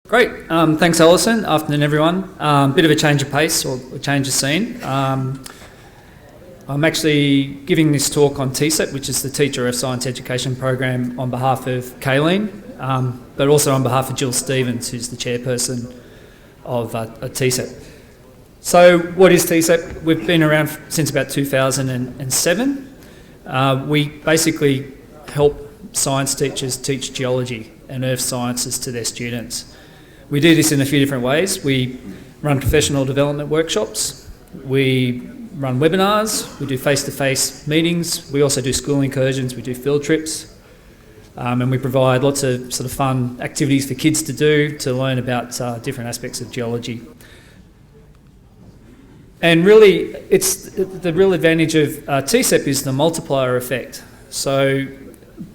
Great, thanks Alison. Afternoon everyone. Bit of a change of pace or a change of scene. I'm actually giving this talk on TSEP, which is the Teacher of Science Education Program, on behalf of Kayleen, but also on behalf of Jill Stevens, who's the chairperson of TSEP. So what is TSEP? We've been around since about 2007. We basically help science teachers teach geology and earth sciences to their students. We do this in a few different ways. We run professional development workshops, we run webinars, we do face-to-face meetings, we also do school incursions, we do field trips, and we provide lots of sort of fun activities for kids to do to learn about different aspects of geology. And really, it's the real advantage of TSEP is the multiplier effect. So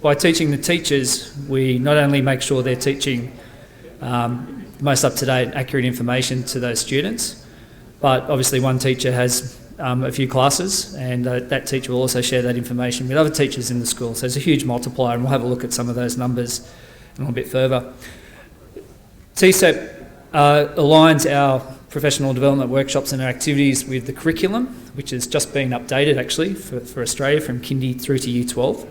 by teaching the teachers, we not only make sure they're teaching most up-to-date, accurate information to those students, but obviously one teacher has a few classes, and that teacher will also share that information with other teachers in the school. So there's a huge multiplier, and we'll have a look at some of those numbers a little bit further. TSEP aligns our professional development workshops and our activities with the curriculum, which has just been updated actually for Australia from Kindy through to Year 12.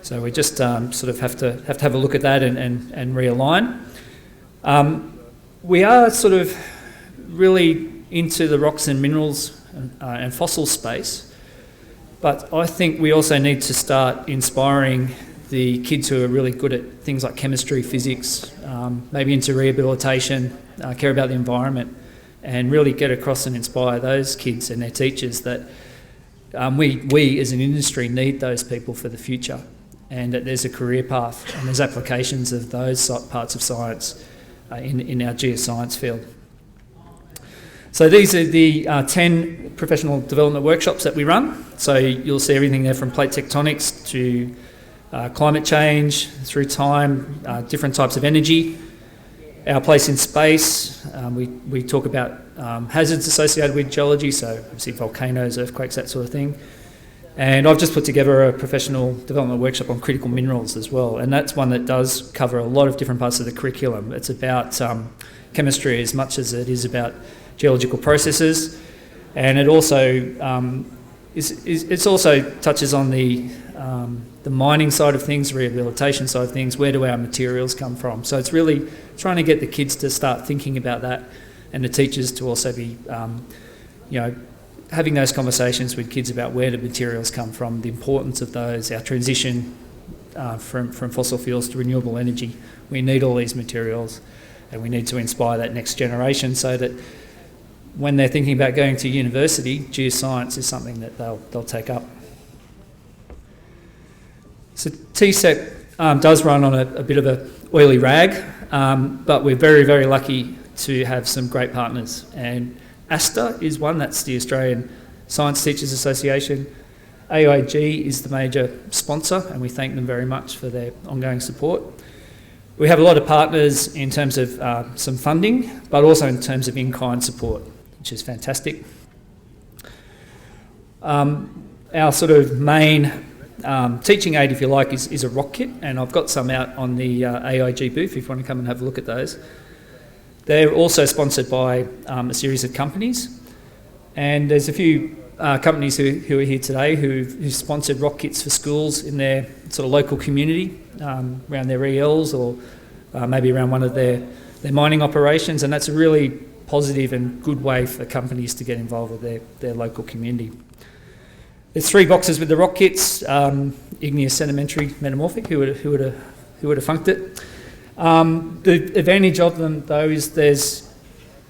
So we just sort of have to have a look at that and realign. We are sort of really into the rocks and minerals and fossil space, but I think we also need to start inspiring the kids who are really good at things like chemistry, physics, maybe into rehabilitation, care about the environment, and really get across and inspire those kids and their teachers that we as an industry need those people for the future, and that there's a career path and there's applications of those parts of science in our geoscience field. So these are the 10 professional development workshops that we run. So you'll see everything there from plate tectonics to climate change, through time, different types of energy, our place in space. We talk about hazards associated with geology, so obviously volcanoes, earthquakes, that sort of thing. And I've just put together a professional development workshop on critical minerals as well, and that's one that does cover a lot of different parts of the curriculum. It's about chemistry as much as it is about geological processes, and it also it also touches on the mining side of things, rehabilitation side of things. Where do our materials come from? So it's really trying to get the kids to start thinking about that, and the teachers to also be having those conversations with kids about where the materials come from, the importance of those, our transition from fossil fuels to renewable energy. We need all these materials, and we need to inspire that next generation so that when they're thinking about going to university, geoscience is something that they'll take up. So TSEP does run on a bit of an oily rag, but we're very, very lucky to have some great partners. And ASTA is one, that's the Australian Science Teachers Association. AIG is the major sponsor, and we thank them very much for their ongoing support. We have a lot of partners in terms of some funding, but also in terms of in-kind support, which is fantastic. Our sort of main teaching aid, if you like, is a rock kit, and I've got some out on the AIG booth if you want to come and have a look at those. They're also sponsored by a series of companies, and there's a few companies who are here today who sponsored rock kits for schools in their sort of local community, around their ELs or maybe around one of their mining operations, and that's a really positive and good way for companies to get involved with their local community. There's 3 boxes with the rock kits, igneous, sedimentary, metamorphic. Who would have funked it? The advantage of them, though, is there's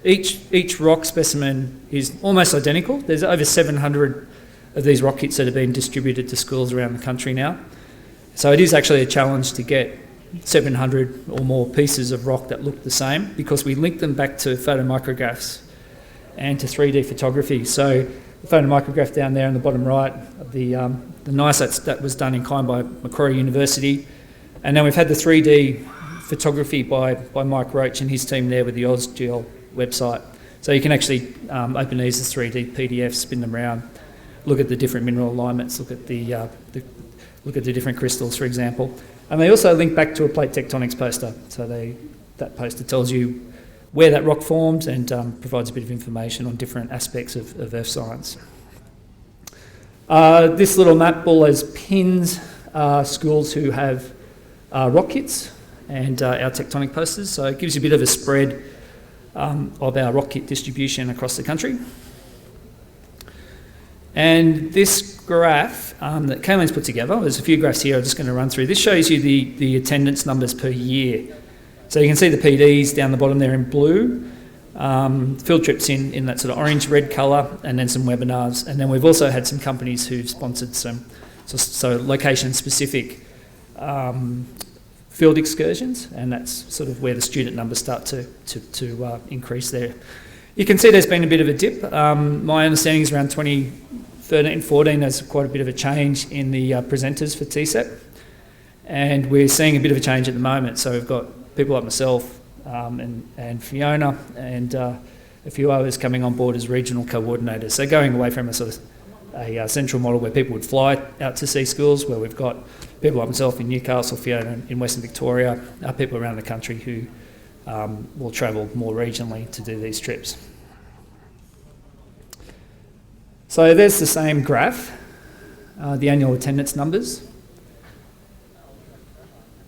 each rock specimen is almost identical. There's over 700 of these rock kits that have been distributed to schools around the country now. So it is actually a challenge to get 700 or more pieces of rock that look the same, because we link them back to photomicrographs and to 3D photography. So the photomicrograph down there in the bottom right, the NICE that was done in kind by Macquarie University, and then we've had the 3D photography by Mike Roach and his team there with the AusGeol website. So you can actually open these as 3D PDFs, spin them around, look at the different mineral alignments, look at the different crystals, for example. And they also link back to a plate tectonics poster. So that poster tells you where that rock formed and provides a bit of information on different aspects of earth science. This little map ball has pins schools who have rock kits and our tectonic posters, so it gives you a bit of a spread of our rock kit distribution across the country. And this graph that Kayleen's put together, there's a few graphs here I'm just going to run through. This shows you the attendance numbers per year. So you can see the PDs down the bottom there in blue, field trips in that sort of orange-red colour, and then some webinars. And then we've also had some companies who've sponsored some so location-specific field excursions, and that's sort of where the student numbers start to increase there. You can see there's been a bit of a dip. My understanding is around 2013-14 there's quite a bit of a change in the presenters for TSEP, and we're seeing a bit of a change at the moment. So we've got people like myself and Fiona and a few others coming on board as regional coordinators. So going away from a sort of a central model where people would fly out to see schools, where we've got people like myself in Newcastle, Fiona in Western Victoria, people around the country who will travel more regionally to do these trips. So there's the same graph, the annual attendance numbers.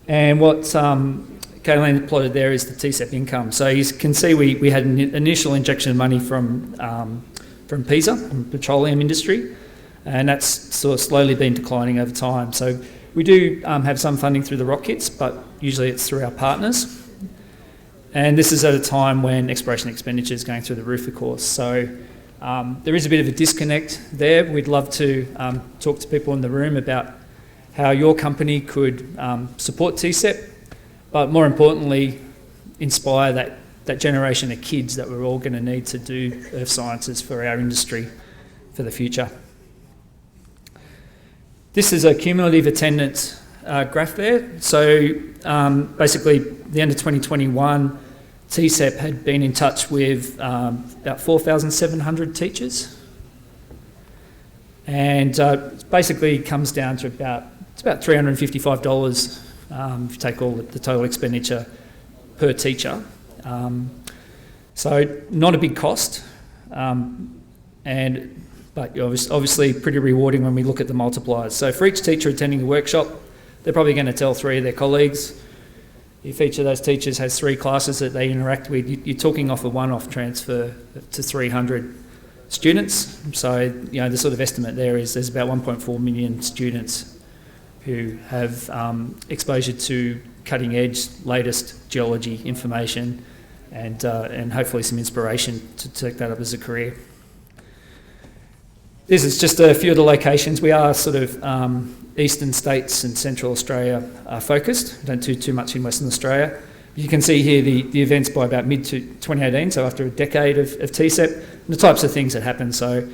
And what Kayleen plotted there is the TSEP income. So you can see we had an initial injection of money from PISA, from the petroleum industry, and that's sort of slowly been declining over time. So we do have some funding through the rock kits, but usually it's through our partners. And this is at a time when exploration expenditure is going through the roof, of course. So there is a bit of a disconnect there. We'd love to talk to people in the room about how your company could support TSEP, but more importantly, inspire that generation of kids that we're all going to need to do earth sciences for our industry for the future. This is a cumulative attendance graph there. So basically, the end of 2021, TSEP had been in touch with about 4,700 teachers, and basically comes down to about $355 if you take all the total expenditure per teacher. So not a big cost, but obviously pretty rewarding when we look at the multipliers. So for each teacher attending a workshop, they're probably going to tell 3 of their colleagues. If each of those teachers has 3 classes that they interact with, you're talking off a one-off transfer to 300 students. So the sort of estimate there is there's about 1.4 million students who have exposure to cutting-edge, latest geology information, and hopefully some inspiration to take that up as a career. This is just a few of the locations. We are sort of eastern states and central Australia focused. Don't do too much in Western Australia. You can see here the events by about mid-2018, so after a decade of TSEP, and the types of things that happen. So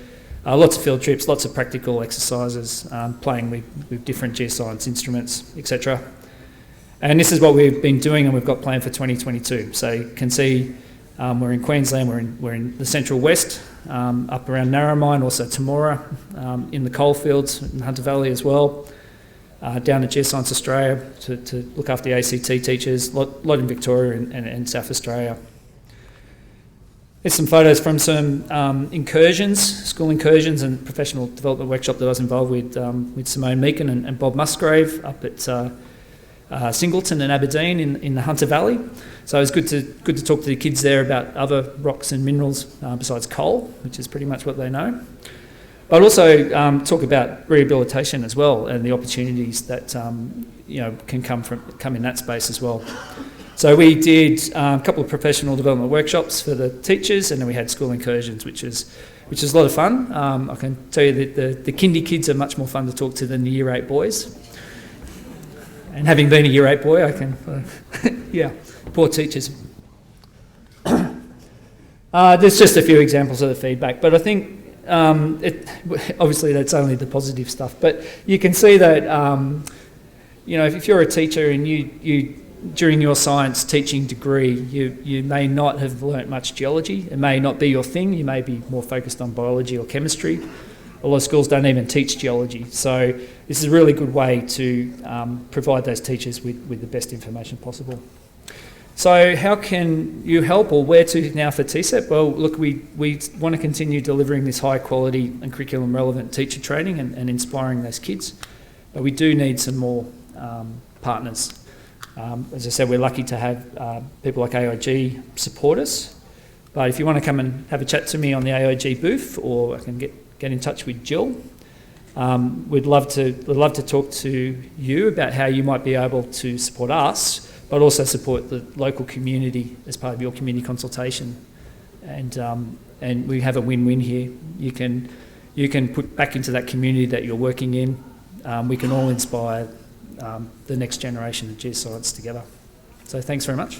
lots of field trips, lots of practical exercises, playing with different geoscience instruments, etc. And this is what we've been doing and we've got planned for 2022. So you can see we're in Queensland, we're in the central west, up around Narromine, also Temora, in the coalfields in Hunter Valley as well, down at Geoscience Australia to look after the ACT teachers, lot in Victoria and South Australia. There's some photos from some incursions, school incursions and professional development workshop that I was involved with Simone Meakin and Bob Musgrave up at Singleton and Aberdeen in the Hunter Valley. So it was good to talk to the kids there about other rocks and minerals besides coal, which is pretty much what they know. But also talk about rehabilitation as well and the opportunities that can come in that space as well. So we did a couple of professional development workshops for the teachers, and then we had school incursions, which is a lot of fun. I can tell you that the kindy kids are much more fun to talk to than the Year 8 boys. And having been a Year 8 boy, I can, poor teachers. There's just a few examples of the feedback, but I think obviously that's only the positive stuff. But you can see that, if you're a teacher and you during your science teaching degree, you may not have learnt much geology. It may not be your thing. You may be more focused on biology or chemistry. A lot of schools don't even teach geology. So this is a really good way to provide those teachers with the best information possible. So how can you help, or where to now for TCEP? Well, look, we want to continue delivering this high quality and curriculum relevant teacher training and inspiring those kids, but we do need some more partners. As I said, we're lucky to have people like AIG support us, but if you want to come and have a chat to me on the AIG booth, or I can get in touch with Jill, we'd love to talk to you about how you might be able to support us, but also support the local community as part of your community consultation. And we have a win-win here. You can put back into that community that you're working in. We can all inspire the next generation of geoscience together. So thanks very much.